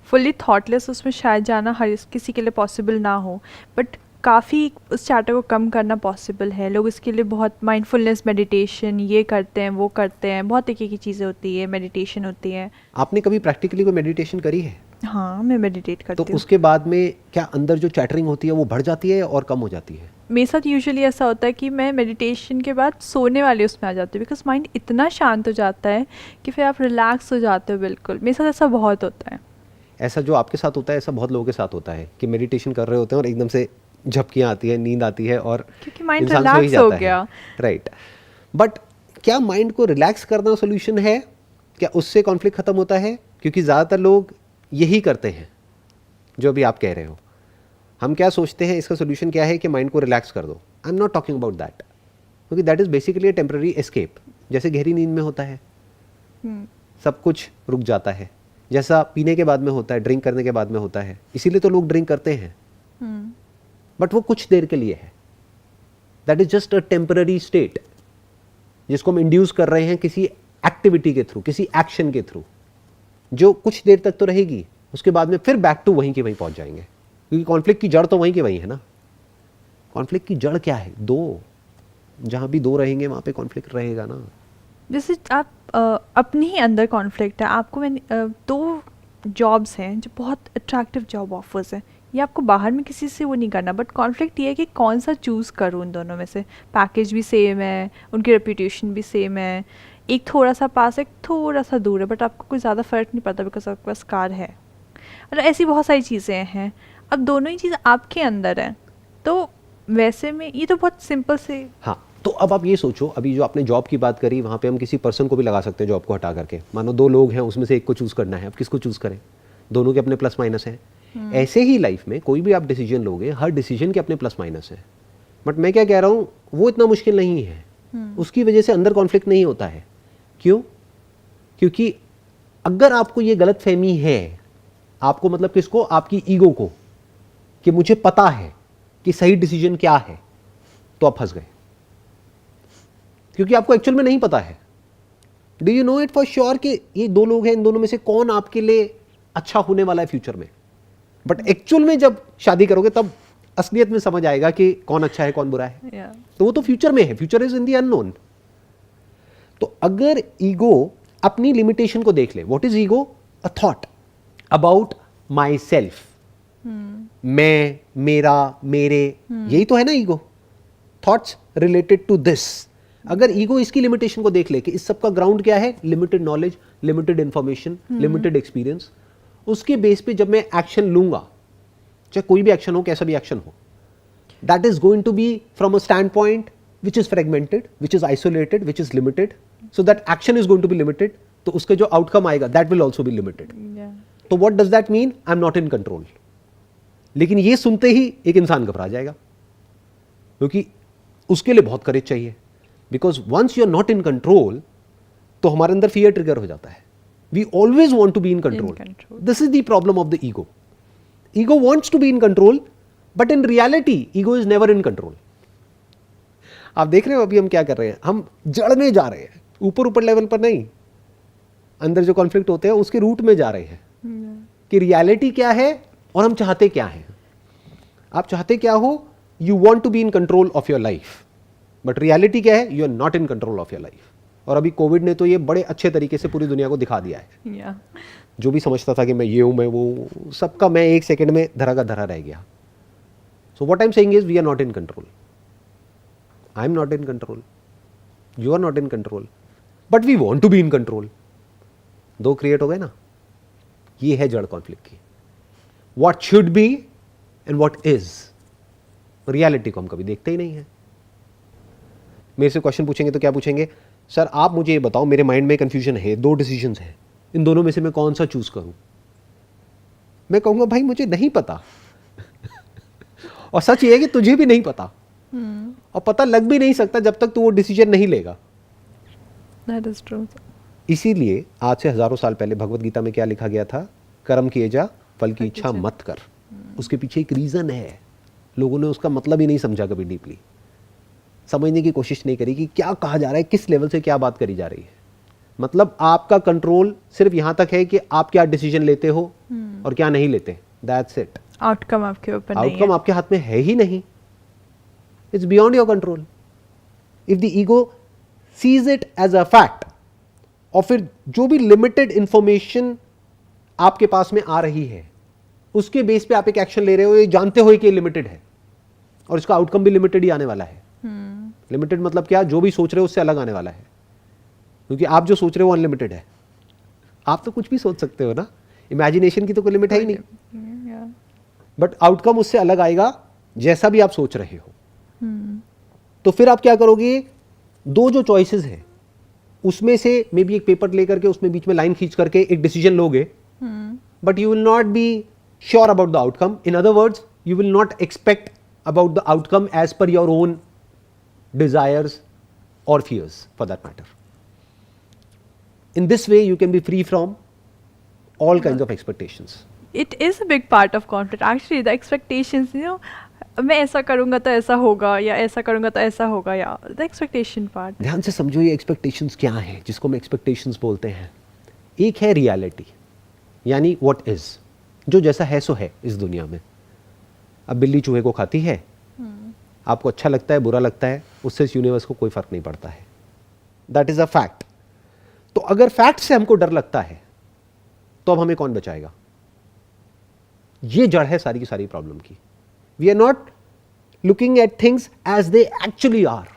फुल्ली थॉटलेस उसमें शायद जाना हर किसी के लिए पॉसिबल ना हो, बट काफ़ी उस चैटर को कम करना पॉसिबल है। लोग इसके लिए बहुत माइंडफुलनेस मेडिटेशन ये करते हैं, वो करते हैं, बहुत तरीके की चीज़ें होती है, मेडिटेशन होती है। आपने कभी प्रैक्टिकली कोई मेडिटेशन करी है? हाँ, मैं मेडिटेट करती तो हूँ। उसके बाद में क्या अंदर जो चैटरिंग होती है वो बढ़ जाती है और कम हो जाती है? मेरे साथ यूजुअली ऐसा होता है कि मैं मेडिटेशन के बाद सोने वाले उसमें आ जाती हूँ, बिकॉज माइंड इतना शांत हो जाता है कि फिर आप रिलैक्स हो जाते हो बिल्कुल। मेरे साथ ऐसा बहुत होता है। ऐसा जो आपके साथ होता है ऐसा बहुत लोगों के साथ होता है कि मेडिटेशन कर रहे होते हैं और एकदम से झपकियाँ आती है, नींद आती है और क्योंकि माइंड इंसान सो ही रिलैक्स हो जाता गया। है। राइट, बट क्या माइंड को रिलैक्स करना सोल्यूशन है? क्या उससे कॉन्फ्लिक्ट खत्म होता है? क्योंकि ज़्यादातर लोग यही करते हैं जो अभी आप कह रहे हो। हम क्या सोचते हैं इसका सोल्यूशन क्या है कि माइंड को रिलैक्स कर दो। I am not talking about that, क्योंकि that is basically a temporary escape. जैसे गहरी नींद में होता है, सब कुछ रुक जाता है, जैसा पीने के बाद में होता है, ड्रिंक करने के बाद में होता है। इसीलिए तो लोग ड्रिंक करते हैं, बट वो कुछ देर के लिए है। That is just a temporary state जिसको हम इंड्यूस कर रहे हैं किसी एक्टिविटी के थ्रू, किसी एक्शन के थ्रू, जो कुछ देर तक तो रहेगी, उसके बाद में फिर बैक टू वहीं के वहीं पहुंच जाएंगे। क्योंकि कॉन्फ्लिक्ट की जड़ तो वहीं के वहीं है ना। कॉन्फ्लिक्ट की जड़ क्या है? दो। जहां भी दो रहेंगे वहां पे कॉन्फ्लिक्ट रहेगा ना। जैसे आप अपने ही अंदर कॉन्फ्लिक्ट है, आपको मैंने दो जॉब्स हैं जो बहुत अट्रैक्टिव जॉब ऑफर्स हैं, ये आपको बाहर में किसी से वो नहीं करना, बट कॉन्फ्लिक्ट ये है कि कौन सा चूज़ करूँ उन दोनों में से। पैकेज भी सेम है, उनकी रेपुटेशन भी सेम है, एक थोड़ा सा पास है, एक थोड़ा सा दूर है, बट आपको कोई ज़्यादा फ़र्क नहीं पड़ता बिकॉज आपके पास कार है। और ऐसी बहुत सारी चीज़ें हैं। अब दोनों ही चीज़ आपके अंदर है, तो वैसे में ये तो बहुत सिंपल से। हाँ, तो अब आप ये सोचो, अभी जो आपने जॉब की बात करी वहाँ पे हम किसी पर्सन को भी लगा सकते हैं जॉब को हटा करके। मानो दो लोग हैं, उसमें से एक को चूज़ करना है, अब किसको चूज़ करें? दोनों के अपने प्लस माइनस हैं। ऐसे ही लाइफ में कोई भी आप डिसीजन लोगे, हर डिसीजन के अपने प्लस माइनस हैं। बट मैं क्या कह रहा हूँ, वो इतना मुश्किल नहीं है। उसकी वजह से अंदर कॉन्फ्लिक्ट नहीं होता है। क्यों? क्योंकि अगर आपको ये गलत फहमी है, आपको मतलब किसको? आपकी ईगो को, कि मुझे पता है कि सही डिसीजन क्या है, तो आप फंस गए। क्योंकि आपको एक्चुअल में नहीं पता है। Do you know it for sure कि ये दो लोग हैं, इन दोनों में से कौन आपके लिए अच्छा होने वाला है फ्यूचर में? बट एक्चुअल में जब शादी करोगे तब असलियत में समझ आएगा कि कौन अच्छा है कौन बुरा है। तो वो तो फ्यूचर में है, future is in the unknown. तो अगर ईगो अपनी लिमिटेशन को देख ले, what is ego? A thought about myself. मैं, मेरा, मेरे, यही तो है ना ego. Thoughts related to this. अगर ईगो इसकी लिमिटेशन को देख ले कि इस सब का ग्राउंड क्या है? Limited knowledge, limited information, limited experience, उसके बेस पे जब मैं एक्शन लूंगा, चाहे कोई भी एक्शन हो, कैसा भी एक्शन हो, that is going to be from a standpoint which is fragmented, which is isolated, which is limited, so that action is going to be limited. तो उसका जो आउटकम आएगा that will also be limited. तो what does that mean? I am not in control. लेकिन ये सुनते ही एक इंसान घबरा जाएगा, क्योंकि उसके लिए बहुत करेज चाहिए। Because once you are not in control, तो हमारे अंदर फियर ट्रिगर हो जाता है। We always want to be in control. This is the problem of the ego. Ego wants to be in control, but in reality ego is never in control. आप देख रहे हो अभी हम क्या कर रहे हैं? हम जड़ में जा रहे हैं, ऊपर ऊपर लेवल पर नहीं। अंदर जो कॉन्फ्लिक्ट होते हैं उसके रूट में जा रहे हैं कि रियलिटी क्या है और हम चाहते क्या हैं। आप चाहते क्या हो? You want to be in control of your life, but reality क्या है? You are not in control of your life. और अभी कोविड ने तो ये बड़े अच्छे तरीके से पूरी दुनिया को दिखा दिया है। जो भी समझता था कि मैं ये हूं, मैं वो, सबका मैं एक सेकंड में धरा का धरा रह गया। So what I am saying is we are not in control. I am not in control, you are not in control, but we want to be in control. दो क्रिएट हो गए ना। ये है जड़ कॉन्फ्लिक्ट की। What should be and what is. Reality को हम कभी देखते ही नहीं है। मेरे से क्वेश्चन पूछेंगे तो क्या पूछेंगे? सर आप मुझे ये बताओ, मेरे माइंड में कंफ्यूजन है, दो डिसीजंस हैं, इन दोनों में से मैं कौन सा चूज करूं? मैं कहूंगा भाई मुझे नहीं पता। और सच ये है कि तुझे भी नहीं पता, और पता लग भी नहीं सकता जब तक तू वो डिसीजन नहीं लेगा। That is true. इसीलिए आज से हजारों साल पहले भगवत गीता में क्या लिखा गया था? कर्म किए जा, फल की इच्छा मत कर। उसके पीछे एक रीजन है, लोगों ने उसका मतलब ही नहीं समझा कभी डीपली। समझने की कोशिश नहीं करी कि क्या कहा जा रहा है, किस लेवल से क्या बात करी जा रही है। मतलब आपका कंट्रोल सिर्फ यहां तक है कि आप क्या डिसीजन लेते हो और क्या नहीं लेते, दैट्स इट। आउटकम आपके ऊपर नहीं है, आउटकम आपके हाथ में है ही नहीं, it's beyond your control. If the ego sees it as a fact, और फिर जो भी लिमिटेड इंफॉर्मेशन आपके पास में आ रही है उसके बेस पे आप एक एक्शन ले रहे हो, ये जानते हो कि ये लिमिटेड है और इसका आउटकम भी लिमिटेड ही आने वाला है। लिमिटेड मतलब क्या, जो भी सोच रहे हो उससे अलग आने वाला है, क्योंकि आप जो सोच रहे हो अनलिमिटेड है। आप तो कुछ भी सोच सकते हो ना, इमेजिनेशन की तो कोई लिमिट है ही नहीं, बट आउटकम उससे अलग आएगा जैसा भी आप सोच रहे हो। तो फिर आप क्या करोगे, दो जो चॉइसेस हैं उसमें से मे बी एक पेपर लेकर के उसमें बीच में लाइन खींच करके एक डिसीजन लोगे, but you will not be sure about the outcome. In other words, you will not expect about the outcome as per your own desires or fears for that matter. In this way you can be free from all kinds of expectations. It is a big part of conflict actually, the expectations, you know, मैं ऐसा करूँगा तो ऐसा होगा, या ऐसा करूँगा तो ऐसा होगा, या the expectation part. ध्यान से समझो ये expectations क्या है, जिसको हम expectations बोलते हैं। एक है reality, यानी what is, जो जैसा है सो है इस दुनिया में। अब बिल्ली चूहे को खाती है, आपको अच्छा लगता है बुरा लगता है, उससे इस यूनिवर्स को कोई फर्क नहीं पड़ता है, दैट इज अ फैक्ट। तो अगर फैक्ट से हमको डर लगता है तो अब हमें कौन बचाएगा? ये जड़ है सारी की सारी प्रॉब्लम की। We are not looking at things as they actually are.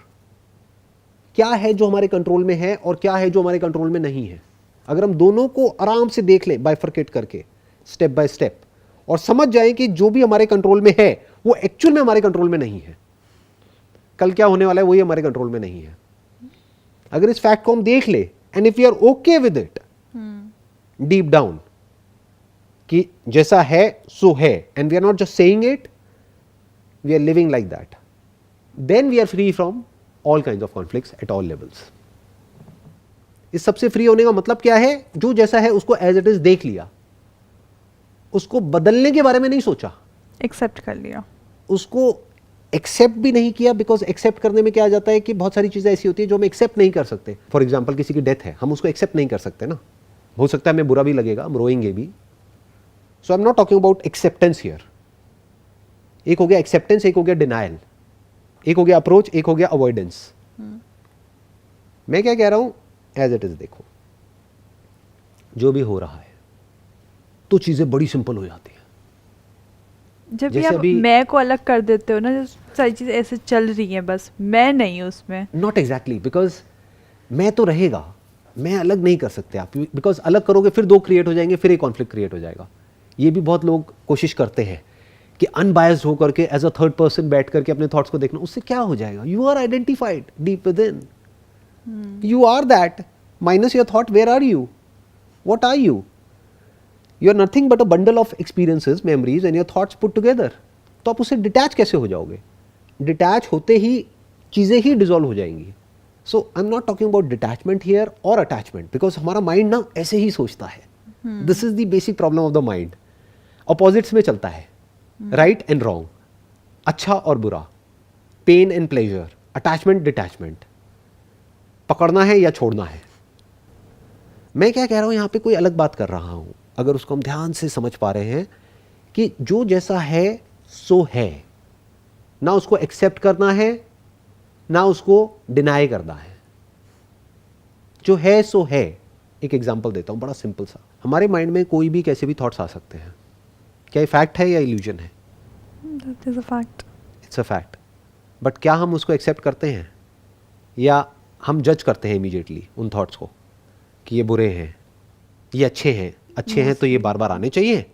क्या है जो हमारे कंट्रोल में है और क्या है जो हमारे कंट्रोल में नहीं है। अगर हम दोनों को आराम से देख लें, बाइफरकेट करके स्टेप बाय स्टेप, और समझ जाएं कि जो भी हमारे कंट्रोल में है वो एक्चुअल में हमारे कंट्रोल में नहीं है, कल क्या होने वाला है वही हमारे कंट्रोल में नहीं है। अगर इस फैक्ट को हम देख ले, and if you are okay with it deep down कि जैसा है सो है, and we are not just saying it, we are living like that, then we are free from all kinds of conflicts at all levels. इस सबसे फ्री होने का मतलब क्या है? जो जैसा है उसको एज इट इज देख लिया, उसको बदलने के बारे में नहीं सोचा, एक्सेप्ट कर लिया, उसको एक्सेप्ट भी नहीं किया। बिकॉज एक्सेप्ट करने में क्या आ जाता है कि बहुत सारी चीजें ऐसी होती है जो हम एक्सेप्ट नहीं कर सकते। फॉर एग्जाम्पल किसी की डेथ है, हम उसको एक्सेप्ट नहीं कर सकते ना, हो सकता है हमें बुरा भी लगेगा, हम रोएंगे भी। So I am not talking about acceptance here. एक हो गया एक्सेप्टेंस, एक हो गया डिनायल, एक हो गया अप्रोच, एक हो गया अवॉइडेंस। मैं क्या कह रहा हूं, एज इट इज देखो, जो भी हो रहा है तो चीजें बड़ी सिंपल हो जाती है। जब भी आप मैं को अलग कर देते हो ना, जो सारी चीजें ऐसे चल रही हैं, बस मैं नहीं हूं उसमें। नॉट एग्जैक्टली, बिकॉज मैं तो रहेगा, मैं अलग नहीं कर सकते आप, बिकॉज अलग करोगे फिर दो क्रिएट हो जाएंगे, फिर एक कॉन्फ्लिक्ट क्रिएट हो जाएगा। ये भी बहुत लोग कोशिश करते हैं कि अनबायस्ड होकर के एज अ थर्ड पर्सन बैठ करके अपने थॉट्स को देखना, उससे क्या हो जाएगा? You are identified deep within, you are that, minus your thought, where are you, what are you? You are nothing but a bundle of experiences, memories and your thoughts put together. तो आप उससे डिटैच कैसे हो जाओगे? डिटैच होते ही चीज़ें ही डिजॉल्व हो जाएंगी। So I am not talking about detachment here और अटैचमेंट, बिकॉज हमारा माइंड ना ऐसे ही सोचता है। This is the basic problem of the mind. Opposites में चलता है, राइट एंड रॉन्ग, अच्छा और बुरा, pain and pleasure, attachment detachment, पकड़ना है या छोड़ना है। मैं क्या कह रहा हूँ, यहाँ पे कोई अलग बात कर रहा हूँ, अगर उसको हम ध्यान से समझ पा रहे हैं कि जो जैसा है सो है, ना उसको एक्सेप्ट करना है ना उसको डिनाई करना है, जो है सो है। एक एग्जांपल देता हूं बड़ा सिंपल सा। हमारे माइंड में कोई भी कैसे भी थॉट्स आ सकते हैं, क्या ये फैक्ट है या इल्यूजन है? That is a fact. It's a fact. But क्या हम उसको एक्सेप्ट करते हैं या हम जज करते हैं इमीडिएटली उन थॉट्स को कि ये बुरे हैं, ये अच्छे हैं, अच्छे हैं तो ये बार बार आने चाहिए,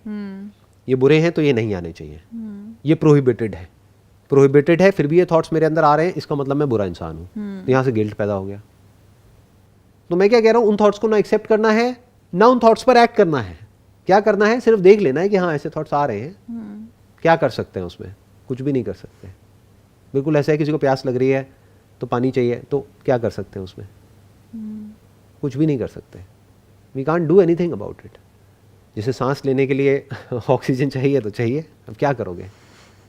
ये बुरे हैं तो ये नहीं आने चाहिए, ये प्रोहिबिटेड है, प्रोहिबिटेड है, फिर भी ये थॉट्स मेरे अंदर आ रहे हैं, इसका मतलब मैं बुरा इंसान हूं। तो यहां से गिल्ट पैदा हो गया। तो मैं क्या कह रहा हूं, उन थॉट्स को ना एक्सेप्ट करना है ना उन थॉट्स पर एक्ट करना है। क्या करना है? सिर्फ देख लेना है कि हाँ ऐसे थॉट्स आ रहे हैं। क्या कर सकते हैं उसमें? कुछ भी नहीं कर सकते। बिल्कुल ऐसा है, किसी को प्यास लग रही है तो पानी चाहिए, तो क्या कर सकते हैं उसमें? कुछ भी नहीं कर सकते। We can't do anything about it. जैसे सांस लेने के लिए ऑक्सीजन चाहिए तो चाहिए, अब क्या करोगे?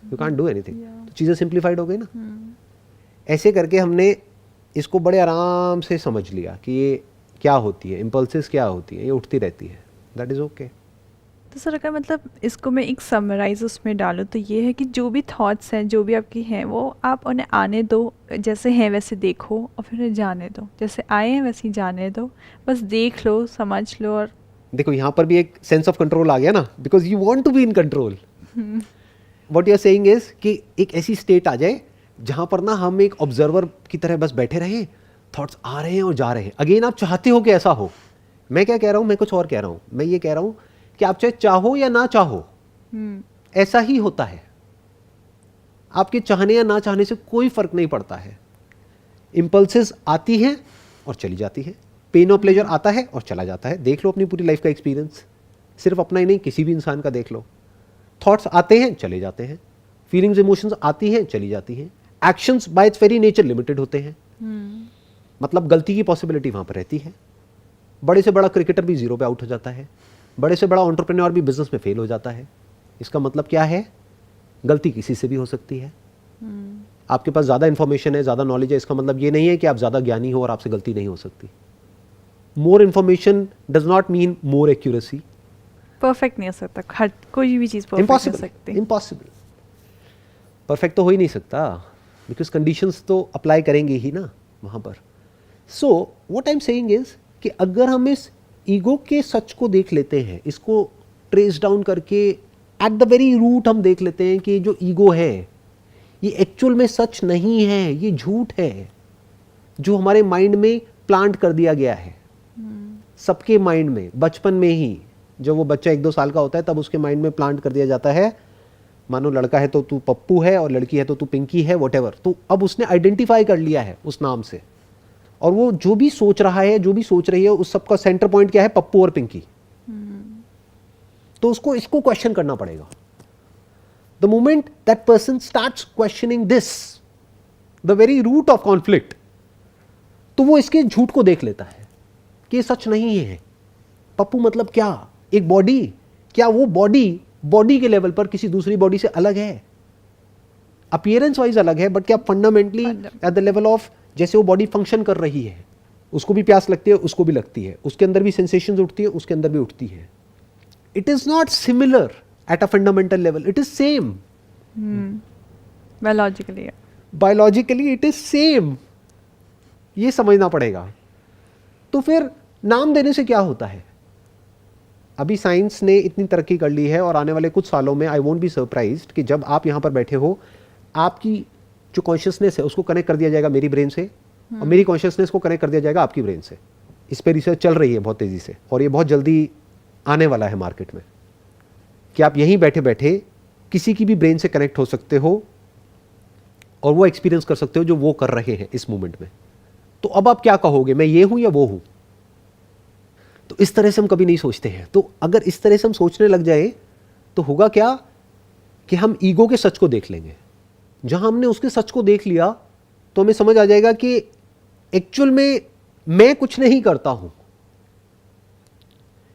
You can't do anything. तो चीज़ें सिंप्लीफाइड हो गई ना। ऐसे करके हमने इसको बड़े आराम से समझ लिया कि ये क्या होती है, इम्पल्सेस क्या होती है, ये उठती रहती है, दैट इज़ ओके। तो सर अगर मतलब इसको मैं एक समराइज उसमें डालूँ तो ये है कि जो भी थॉट्स हैं, जो भी आपकी हैं, वो आप उन्हें आने दो, जैसे हैं वैसे देखो और फिर उन्हें जाने दो, जैसे आए हैं वैसे ही जाने दो, बस देख लो, समझ लो। और देखो यहाँ पर भी एक सेंस ऑफ कंट्रोल आ गया ना, because you want to be in control. What you are saying is कि एक ऐसी स्टेट आ जाए जहाँ पर ना हम एक ऑब्जर्वर की तरह बस बैठे रहें, थॉट्स आ रहे हैं और जा रहे हैं। अगेन आप चाहते हो कि ऐसा हो। मैं क्या कह रहा हूँ, मैं कुछ और कह रहा हूँ। मैं ये कह रहा हूँ कि आप चाहे चाहो या ना चाहो, ऐसा ही होता है। आपके चाहने या ना चाहने से कोई फर्क नहीं पड़ता है। इंपल्सेस आती हैं और चली जाती है, पेन और प्लेजर आता है और चला जाता है। देख लो अपनी पूरी लाइफ का एक्सपीरियंस, सिर्फ अपना ही नहीं, किसी भी इंसान का देख लो। थॉट्स आते हैं, चले जाते हैं, फीलिंग्स इमोशंस आती हैं, चली जाती हैं। Actions bye its very nature limited होते हैं, मतलब गलती की पॉसिबिलिटी वहां पर रहती है। बड़े से बड़ा क्रिकेटर भी जीरो पे आउट हो जाता है, बड़े से बड़ा एंटरप्रेन्योर भी बिजनेस में फेल हो जाता है। इसका मतलब क्या है, गलती किसी से भी हो सकती है। आपके पास ज़्यादा इंफॉर्मेशन है, ज़्यादा नॉलेज है, इसका मतलब ये नहीं है कि आप ज़्यादा ज्ञानी हो और आपसे गलती नहीं हो सकती। More information does not mean more accuracy. Perfect नहीं हो सकता, हर कोई भी चीज़ परफेक्ट नहीं हो सकती। इम्पॉसिबल, परफेक्ट तो हो ही नहीं सकता, बिकॉज कंडीशंस तो अप्लाई करेंगे ही ना वहाँ पर। सो what I am saying is कि अगर हम इस ईगो के सच को देख लेते हैं, इसको ट्रेस डाउन करके एट द वेरी रूट हम देख लेते हैं कि जो ईगो है ये एक्चुअल में सच नहीं है, ये झूठ है जो हमारे माइंड में प्लांट कर दिया गया है। सबके माइंड में बचपन में ही, जब वो बच्चा 1-2 साल का होता है तब उसके माइंड में प्लांट कर दिया जाता है, मानो लड़का है तो तू पप्पू है और लड़की है तो तू पिंकी है, व्हाटएवर। तो अब उसने आइडेंटिफाई कर लिया है उस नाम से, और वो जो भी सोच रहा है, जो भी सोच रही है, उस सबका सेंटर पॉइंट क्या है, पप्पू और पिंकी। तो उसको इसको क्वेश्चन करना पड़ेगा। The moment that person starts questioning this, the very root of conflict, तो वो इसके झूठ को देख लेता है कि ये सच नहीं है। पप्पू मतलब क्या, एक बॉडी, क्या वो बॉडी के लेवल पर किसी दूसरी बॉडी से अलग है, अपीयरेंस वाइज अलग है, बट क्या fundamentally eight the level of जैसे वो बॉडी फंक्शन कर रही है, उसको भी प्यास लगती है, उसको भी लगती है, उसके अंदर भी सेंसेशंस उठती है, उसके अंदर भी उठती है। It is not similar at a fundamental level, it is same. Biologically it is same, ये समझना पड़ेगा। तो फिर नाम देने से क्या होता है? अभी साइंस ने इतनी तरक्की कर ली है और आने वाले कुछ सालों में आई वोंट बी सरप्राइज्ड कि जब आप यहाँ पर बैठे हो, आपकी जो कॉन्शियसनेस है उसको कनेक्ट कर दिया जाएगा मेरी ब्रेन से, और मेरी कॉन्शियसनेस को कनेक्ट कर दिया जाएगा आपकी ब्रेन से। इस पर रिसर्च चल रही है बहुत तेज़ी से, और ये बहुत जल्दी आने वाला है मार्केट में, कि आप यहीं बैठे बैठे किसी की भी ब्रेन से कनेक्ट हो सकते हो और वो एक्सपीरियंस कर सकते हो जो वो कर रहे हैं इस मोमेंट में। तो अब आप क्या कहोगे, मैं ये हूं या वो हूं? तो इस तरह से हम कभी नहीं सोचते हैं। तो अगर इस तरह से हम सोचने लग जाए तो होगा क्या कि हम ईगो के सच को देख लेंगे। जहां हमने उसके सच को देख लिया तो हमें समझ आ जाएगा कि एक्चुअल में मैं कुछ नहीं करता हूं।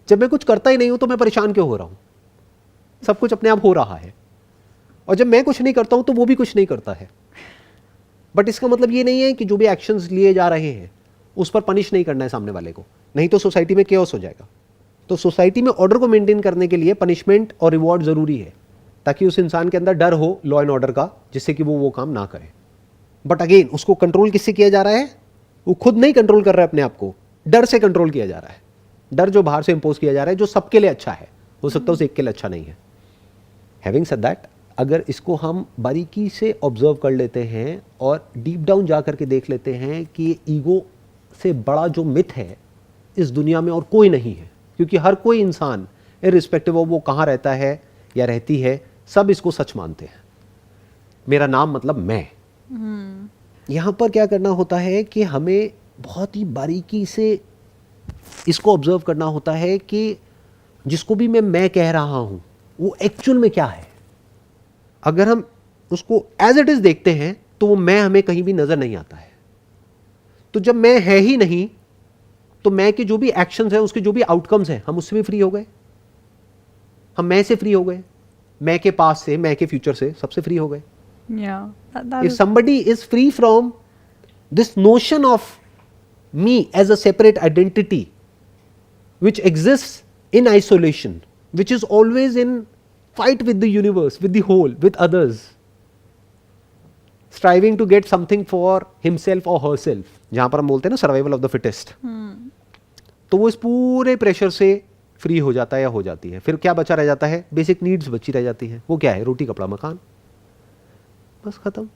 जब मैं कुछ करता ही नहीं हूं तो मैं परेशान क्यों हो रहा हूं? सब कुछ अपने आप हो रहा है। और जब मैं कुछ नहीं करता हूं तो वो भी कुछ नहीं करता है। बट इसका मतलब ये नहीं है कि जो भी एक्शंस लिए जा रहे हैं उस पर पनिश नहीं करना है सामने वाले को, नहीं तो सोसाइटी में केओस हो जाएगा। तो सोसाइटी में ऑर्डर को मेंटेन करने के लिए पनिशमेंट और रिवॉर्ड जरूरी है, ताकि उस इंसान के अंदर डर हो लॉ एंड ऑर्डर का, जिससे कि वो काम ना करे। बट अगेन उसको कंट्रोल किससे किया जा रहा है? वो खुद नहीं कंट्रोल कर रहा है अपने आप को, डर से कंट्रोल किया जा रहा है। डर जो बाहर से इंपोज किया जा रहा है, जो सबके लिए अच्छा है, हो सकता है उसे एक के लिए अच्छा नहीं है। हैविंग सेड दैट, अगर इसको हम बारीकी से ऑब्जर्व कर लेते हैं और डीप डाउन जा करके देख लेते हैं कि ईगो से बड़ा जो मिथ है इस दुनिया में और कोई नहीं है, क्योंकि हर कोई इंसान इररिस्पेक्टिव ऑफ वो कहाँ रहता है या रहती है, सब इसको सच मानते हैं। मेरा नाम मतलब मैं। यहाँ पर क्या करना होता है कि हमें बहुत ही बारीकी से इसको ऑब्जर्व करना होता है कि जिसको भी मैं कह रहा हूँ वो एक्चुअल में क्या है। अगर हम उसको एज इट इज देखते हैं तो वो मैं हमें कहीं भी नजर नहीं आता है। तो जब मैं है ही नहीं तो मैं के जो भी एक्शंस हैं, उसके जो भी आउटकम्स हैं, हम उससे भी फ्री हो गए। हम मैं से फ्री हो गए, मैं के पास से, मैं के फ्यूचर से, सबसे फ्री हो गए। If somebody is free from This notion of me as a separate identity which exists in isolation, which is always in fight with the universe, with the whole, with others, striving to get something for himself or herself, जहां पर हम बोलते हैं ना सर्वाइवल ऑफ द फिटेस्ट, तो वो इस पूरे प्रेशर से फ्री हो जाता है या हो जाती है. फिर क्या बचा रह जाता है? बेसिक नीड्स बची रह जाती है. वो क्या है? रोटी कपड़ा मकान, बस खत्म.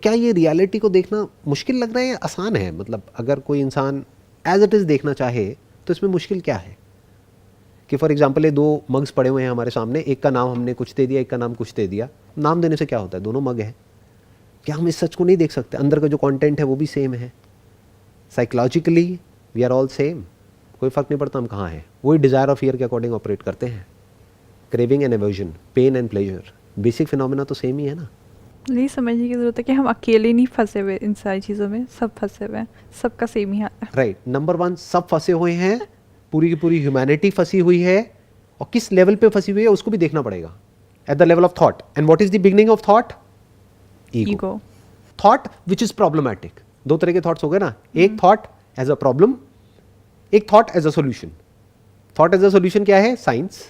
क्या ये रियलिटी को देखना मुश्किल लग रहा है या आसान है? मतलब अगर कोई इंसान एज इट इज देखना चाहे तो इसमें मुश्किल क्या है? कि फॉर एग्जाम्पल ये 2 मग्स पड़े हुए हैं हमारे सामने, एक का नाम हमने कुछ दे दिया, एक का नाम कुछ दे दिया. नाम देने से क्या होता है? दोनों मग है. क्या हम इस सच को नहीं देख सकते? अंदर का जो कंटेंट है वो भी सेम है. Psychologically we are all same. कोई फर्क नहीं पड़ता हम कहाँ हैं. वही डिजायर और फियर के अकॉर्डिंग ऑपरेट करते हैं. Craving and aversion, pain and pleasure, basic phenomena तो सेम ही है ना. नहीं समझने की जरूरत है कि हम अकेले नहीं फंसे हुए इन सारी चीज़ों में, सब फंसे हुए हैं, सबका सेम ही हाल है. राइट. नंबर 1, सब फंसे हुए हैं, पूरी की पूरी ह्यूमैनिटी फंसी हुई है. और किस लेवल पे फंसी हुई है उसको भी देखना पड़ेगा. At the level of thought. And what is the beginning of thought? Ego. Thought which is problematic. 2 तरह के थॉट्स हो गए ना. एक थॉट एज अ प्रॉब्लम, एक thought as a solution. Thought as a solution क्या है? साइंस,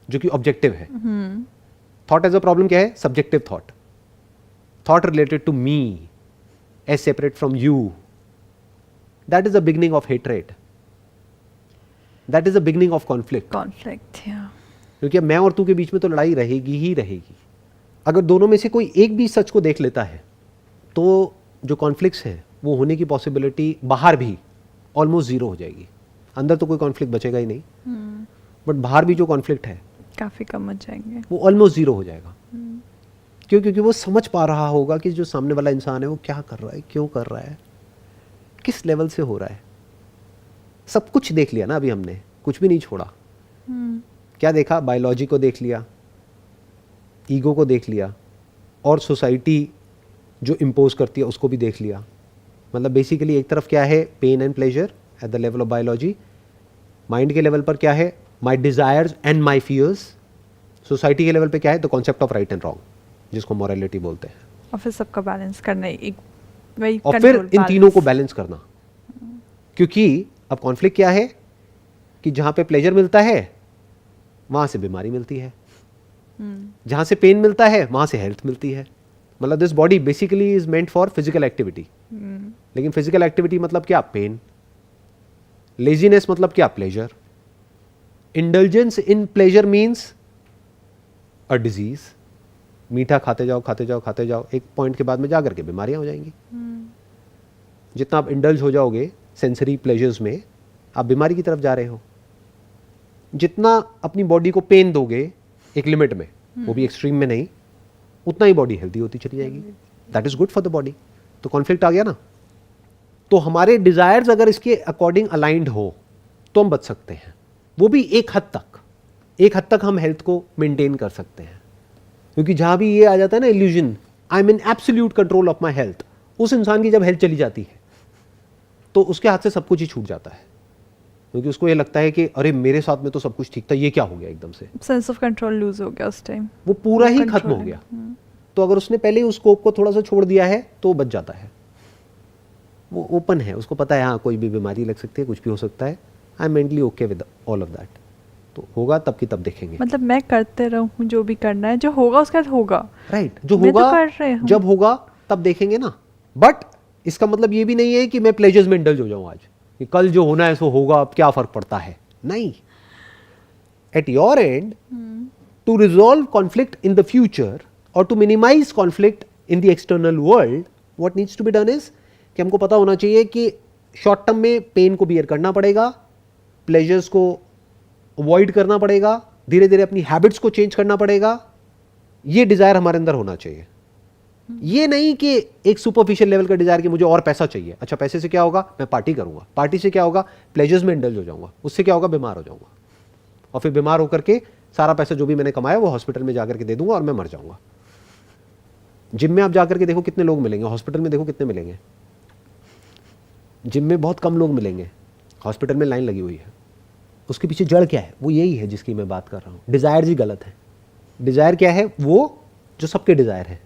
जो कि ऑब्जेक्टिव है. थॉट एज अ प्रॉब्लम क्या है? Subjective thought. Thought related to me as separate from you. That is the beginning of hatred. That is the beginning of conflict. Conflict, yeah. क्योंकि मैं और तू के बीच में तो लड़ाई रहेगी ही रहेगी. अगर दोनों में से कोई एक भी सच को देख लेता है तो जो कॉन्फ्लिक्ट्स हैं वो होने की पॉसिबिलिटी बाहर भी ऑलमोस्ट जीरो हो जाएगी. अंदर तो कोई कॉन्फ्लिक्ट बचेगा ही नहीं, बट बाहर भी जो कॉन्फ्लिक्ट है काफ़ी कम हो जाएंगे, वो ऑलमोस्ट जीरो हो जाएगा. क्यों? क्योंकि वो समझ पा रहा होगा कि जो सामने वाला इंसान है वो क्या कर रहा है, क्यों कर रहा है, किस लेवल से हो रहा है. सब कुछ देख लिया ना अभी हमने, कुछ भी नहीं छोड़ा. क्या देखा? बायोलॉजी को देख लिया, ईगो को देख लिया, और सोसाइटी जो इम्पोज करती है उसको भी देख लिया. मतलब बेसिकली एक तरफ क्या है? Pain and pleasure at the level of biology. Mind के लेवल पर क्या है? My desires and my fears. Society के लेवल पे क्या है? The concept of right and wrong, जिसको मॉरलिटी बोलते हैं. और फिर सबका बैलेंस करना एक वही, और फिर इन तीनों को बैलेंस करना. क्योंकि अब कॉन्फ्लिक्ट क्या है कि जहां पे प्लेजर मिलता है वहां से बीमारी मिलती है, जहां से पेन मिलता है वहां से हेल्थ मिलती है. मतलब this body basically is meant for physical activity. लेकिन फिजिकल एक्टिविटी मतलब क्या? पेन. लेजीनेस मतलब क्या? Pleasure. Indulgence in pleasure means a disease. मीठा खाते जाओ खाते जाओ खाते जाओ, एक पॉइंट के बाद में जाकर के बीमारियां हो जाएंगी. जितना आप इंडल्ज हो जाओगे सेंसरी प्लेजर्स में, आप बीमारी की तरफ जा रहे हो. जितना अपनी बॉडी को पेन दोगे एक लिमिट में, वो भी एक्सट्रीम में नहीं, उतना ही बॉडी हेल्दी होती चली जाएगी. That is good for the body. तो कॉन्फ्लिक्ट आ गया ना. तो हमारे डिजायर्स अगर इसके अकॉर्डिंग अलाइंड हो तो हम बच सकते हैं. वो भी एक हद तक हम हेल्थ को मेंटेन कर सकते हैं. क्योंकि जहां भी ये आ जाता है ना illusion, I am in absolute control of my health, उस इंसान की जब हेल्थ चली जाती है तो उसके हाथ से सब कुछ ही छूट जाता है. क्योंकि उसको ये लगता है कि अरे मेरे साथ में तो सब कुछ ठीक था, ये क्या हो गया एकदम से. सेंस ऑफ कंट्रोल लूज हो गया उस टाइम, वो पूरा ही खत्म हो गया. तो अगर उसने पहले ही उस स्कोप को थोड़ा सा छोड़ दिया है तो बच जाता है. वो ओपन है, उसको पता है हाँ कोई भी बीमारी लग सकती है, कुछ भी हो सकता है. I am mentally okay with all of that. तो होगा तब की तब देखेंगे. मतलब मैं करते रहूं जो भी करना है, जो होगा उसके बाद होगा. राइट. जो होगा जब होगा तब देखेंगे ना. बट इसका मतलब ये भी नहीं है कि मैं प्लेजर्स में इंडल्ज हो जाऊं आज, कि कल जो होना है सो होगा, अब क्या फर्क पड़ता है. नहीं. At your end, to resolve conflict in the future और to minimise conflict in the external world, what needs to be done is कि हमको पता होना चाहिए कि शॉर्ट टर्म में पेन को बियर करना पड़ेगा, प्लेजर्स को अवॉइड करना पड़ेगा, धीरे धीरे अपनी हैबिट्स को चेंज करना पड़ेगा. ये डिजायर हमारे अंदर होना चाहिए. ये नहीं कि एक सुपरफिशियल लेवल का डिजायर कि मुझे और पैसा चाहिए. अच्छा पैसे से क्या होगा? मैं पार्टी करूंगा. पार्टी से क्या होगा? प्लेजर्स में इंडल्ज हो जाऊंगा. उससे क्या होगा? बीमार हो जाऊंगा. और फिर बीमार होकर के सारा पैसा जो भी मैंने कमाया वो हॉस्पिटल में जाकर के दे दूंगा और मैं मर जाऊंगा. जिम में आप जाकर के देखो कितने लोग मिलेंगे, हॉस्पिटल में देखो कितने मिलेंगे. जिम में बहुत कम लोग मिलेंगे, हॉस्पिटल में लाइन लगी हुई है. उसके पीछे जड़ क्या है? वो यही है जिसकी मैं बात कर रहा हूँ. डिजायर ही गलत है. डिजायर क्या है? वो जो सबके डिजायर है.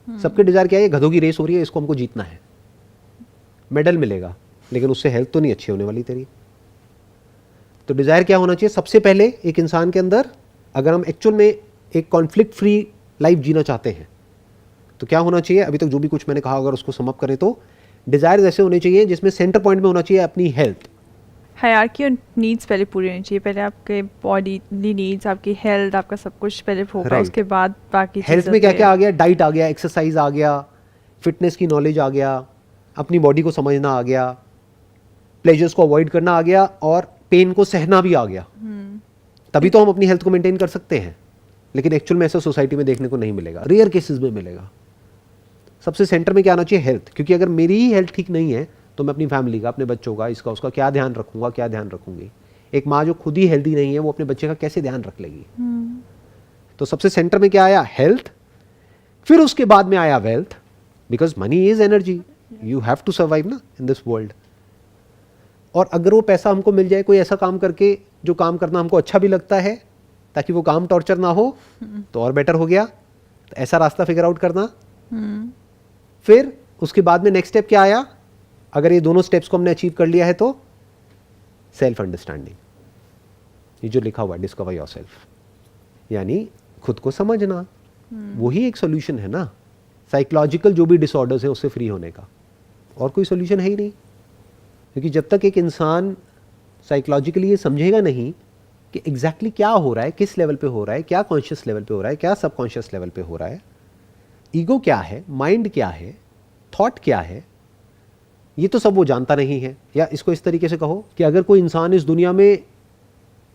सबके डिजायर क्या है? ये गधों की रेस हो रही है, इसको हमको जीतना है. मेडल मिलेगा, लेकिन उससे हेल्थ तो नहीं अच्छी होने वाली तेरी। तो डिजायर क्या होना चाहिए? सबसे पहले एक इंसान के अंदर, अगर हम एक्चुअल में एक कॉन्फ्लिक्ट फ्री लाइफ जीना चाहते हैं तो क्या होना चाहिए? अभी तक जो भी कुछ मैंने कहा अगर उसको सम अप करें तो डिजायर ऐसे होने चाहिए जिसमें सेंटर पॉइंट में होना चाहिए अपनी हेल्थ। हायरार्की और नीड्स पहले पूरी होनी चाहिए। पहले आपके बॉडीली नीड्स, आपकी हेल्थ, आपका सब कुछ पहले होगा, Right. उसके बाद बाकी हेल्थ में क्या क्या आ गया? डाइट आ गया, एक्सरसाइज आ गया, फिटनेस की नॉलेज आ गया, अपनी बॉडी को समझना आ गया, प्लेजर्स को अवॉइड करना आ गया, और पेन को सहना भी आ गया। तभी तो हम अपनी हेल्थ को मेंटेन कर सकते हैं। लेकिन एक्चुअल में ऐसा सोसाइटी में देखने को नहीं मिलेगा, रेयर केसेस में मिलेगा। सबसे सेंटर में क्या आना चाहिए? हेल्थ। क्योंकि अगर मेरी ही हेल्थ ठीक नहीं है तो मैं अपनी फैमिली का, अपने बच्चों का, इसका उसका क्या ध्यान रखूंगा, क्या ध्यान रखूंगी? एक माँ जो खुद ही हेल्दी नहीं है वो अपने बच्चे का कैसे ध्यान रख लेगी? तो सबसे सेंटर में क्या आया? हेल्थ। फिर उसके बाद में आया wealth, because money is energy, you have to survive ना इन दिस वर्ल्ड। और अगर वो पैसा हमको मिल जाए कोई ऐसा काम करके जो काम करना हमको अच्छा भी लगता है, ताकि वो काम टॉर्चर ना हो, तो और बेटर हो गया। तो ऐसा रास्ता फिगर आउट करना। फिर उसके बाद में नेक्स्ट स्टेप क्या आया? अगर ये दोनों स्टेप्स को हमने अचीव कर लिया है तो सेल्फ अंडरस्टैंडिंग, ये जो लिखा हुआ है डिस्कवर योरसेल्फ, यानी खुद को समझना। वही एक सॉल्यूशन है ना साइकोलॉजिकल जो भी डिसऑर्डर्स है उससे फ्री होने का, और कोई सॉल्यूशन है ही नहीं। क्योंकि जब तक एक इंसान साइकोलॉजिकली ये समझेगा नहीं कि एग्जैक्टली क्या हो रहा है, किस लेवल पे हो रहा है, क्या कॉन्शियस लेवल पे हो रहा है, क्या सबकॉन्शियस लेवल पे हो रहा है, ईगो क्या है, माइंड क्या है, थॉट क्या है, ये तो सब वो जानता नहीं है। या इसको इस तरीके से कहो कि अगर कोई इंसान इस दुनिया में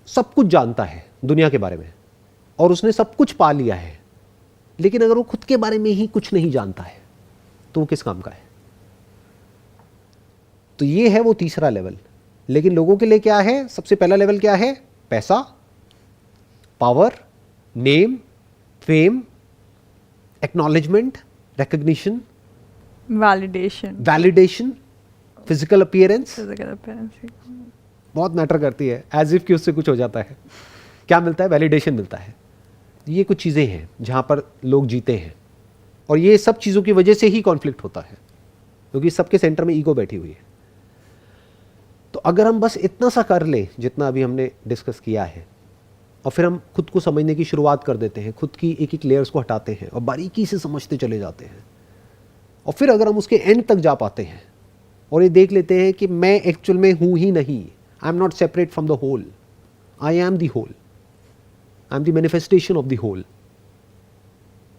सब कुछ जानता है दुनिया के बारे में, और उसने सब कुछ पा लिया है, लेकिन अगर वो खुद के बारे में ही कुछ नहीं जानता है तो वो किस काम का है? तो ये है वो तीसरा लेवल। लेकिन लोगों के लिए क्या है? सबसे पहला लेवल क्या है? पैसा, power, name, fame, acknowledgement, recognition, validation, physical appearance बहुत मैटर करती है। एज इफ कि उससे कुछ हो जाता है, क्या मिलता है? वैलिडेशन मिलता है। ये कुछ चीज़ें हैं जहाँ पर लोग जीते हैं, और ये सब चीज़ों की वजह से ही कॉन्फ्लिक्ट होता है, क्योंकि सबके सेंटर में ईगो बैठी हुई है। तो अगर हम बस इतना सा कर ले जितना अभी हमने डिस्कस किया है, और फिर हम खुद को समझने की शुरुआत कर देते हैं, खुद की एक एक लेयर्स को हटाते हैं और बारीकी से समझते चले जाते हैं, और फिर अगर हम उसके एंड तक जा पाते हैं और ये देख लेते हैं कि मैं एक्चुअल में हूँ ही नहीं, I am not separate from the whole, I am the whole, I am the manifestation of the whole,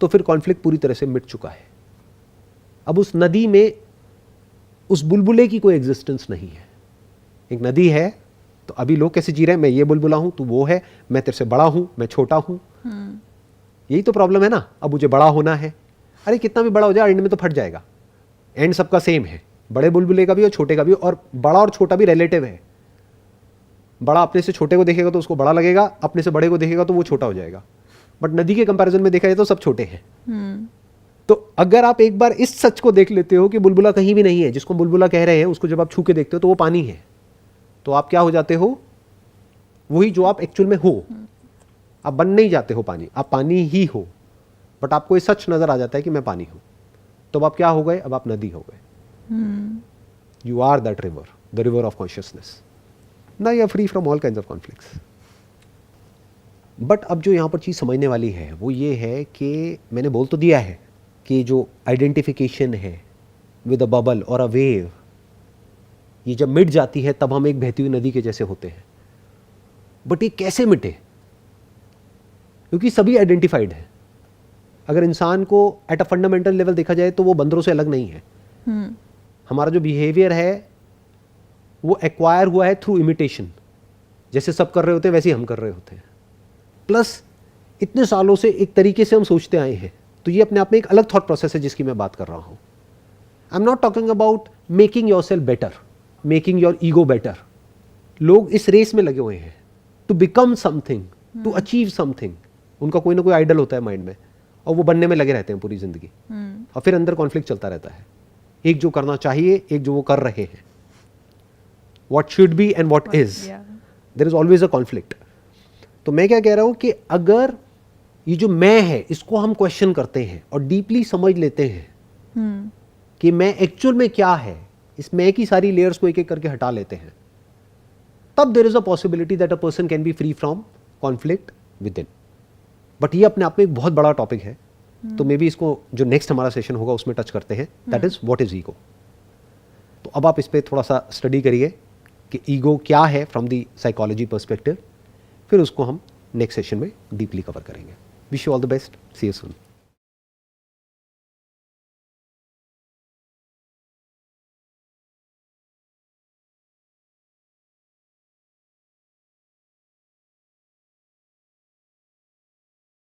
तो फिर कॉन्फ्लिक्ट पूरी तरह से मिट चुका है। अब उस नदी में उस बुलबुले की कोई एग्जिस्टेंस नहीं है। एक नदी है तो अभी लोग कैसे जी रहे हैं? मैं ये बुलबुला हूं, तू वो है, मैं तेरे से बड़ा हूं, मैं छोटा हूं। यही तो प्रॉब्लम है ना। अब मुझे बड़ा होना है, अरे कितना भी बड़ा हो जाए एंड में तो फट जाएगा। एंड सबका सेम है, बड़े बुलबुले का भी और छोटे का भी, और बड़ा और छोटा भी रिलेटिव है। बड़ा अपने से छोटे को देखेगा तो उसको बड़ा लगेगा, अपने से बड़े को देखेगा तो वो छोटा हो जाएगा। बट नदी के कंपैरिजन में देखा जाए तो सब छोटे हैं। तो अगर आप एक बार इस सच को देख लेते हो कि बुलबुला कहीं भी नहीं है, जिसको बुलबुला कह रहे हैं उसको जब आप छू के देखते हो तो वो पानी है, तो आप क्या हो जाते हो? वही जो आप एक्चुअल में हो। आप बन नहीं जाते हो पानी, आप पानी ही हो। बट आपको ये सच नजर आ जाता है कि मैं पानी हूं, तो अब आप क्या हो गए? अब आप नदी हो गए। You are that river, the river of consciousness. ना you are free from all kinds of conflicts. But अब जो यहाँ पर चीज़ समझने वाली है वो ये है कि मैंने बोल तो दिया है कि जो आइडेंटिफिकेशन है विद अ बबल और अ वेव, ये जब मिट जाती है तब हम एक बहती हुई नदी के जैसे होते हैं। बट ये कैसे मिटे? क्योंकि सभी आइडेंटिफाइड है। अगर इंसान को एट अ फंडामेंटल लेवल देखा जाए तो वो बंदरों से अलग नहीं है। हमारा जो बिहेवियर है वो एक्वायर हुआ है थ्रू इमिटेशन। जैसे सब कर रहे होते हैं वैसे ही हम कर रहे होते हैं। प्लस इतने सालों से एक तरीके से हम सोचते आए हैं, तो ये अपने आप में एक अलग थॉट प्रोसेस है जिसकी मैं बात कर रहा हूं। I am not talking about making yourself better, making your ego better. लोग इस रेस में लगे हुए हैं to become something, to achieve something. उनका कोई ना कोई आइडल होता है माइंड में, और वो बनने में लगे रहते हैं पूरी जिंदगी। और फिर अंदर कॉन्फ्लिक्ट चलता रहता है, एक जो करना चाहिए, एक जो वो कर रहे हैं। what should be and what is, there is always a conflict। तो मैं क्या कह रहा हूं कि अगर ये जो मैं है इसको हम क्वेश्चन करते हैं और डीपली समझ लेते हैं कि मैं एक्चुअल में क्या है, इस मैं की सारी लेयर्स को एक एक करके हटा लेते हैं, तब there is a possibility that a person can be free from conflict within. But ये अपने आप में एक बहुत बड़ा टॉपिक है, तो मे बी इसको जो नेक्स्ट हमारा सेशन होगा उसमें टच करते हैं, that is what is ego. तो अब आप इस पर थोड़ा सा स्टडी करिए कि ईगो क्या है फ्रॉम द साइकोलॉजी पर्सपेक्टिव, फिर उसको हम नेक्स्ट सेशन में डीपली कवर करेंगे। Wish you all the best, see you soon.